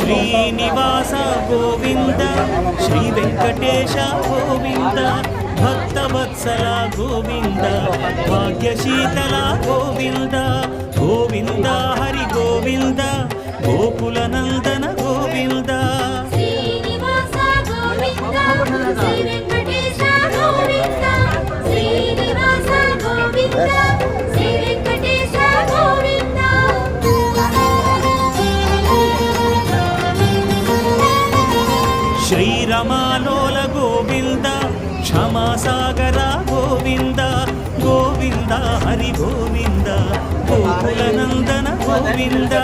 Srinivasa Govinda Shri Venkatesha Govinda Bhaktavatsala Govinda భాగ్యశీతల Govinda Govinda Hari Govinda Gokula Nandana Govinda Srinivasa Govinda Shri Venkatesha Govinda Srinivasa Govinda Shri Venkatesha Govinda శ్రీరమాలోల Govinda క్షమాసాగర Govinda Govinda Hari Govinda Gokula Nandana Govinda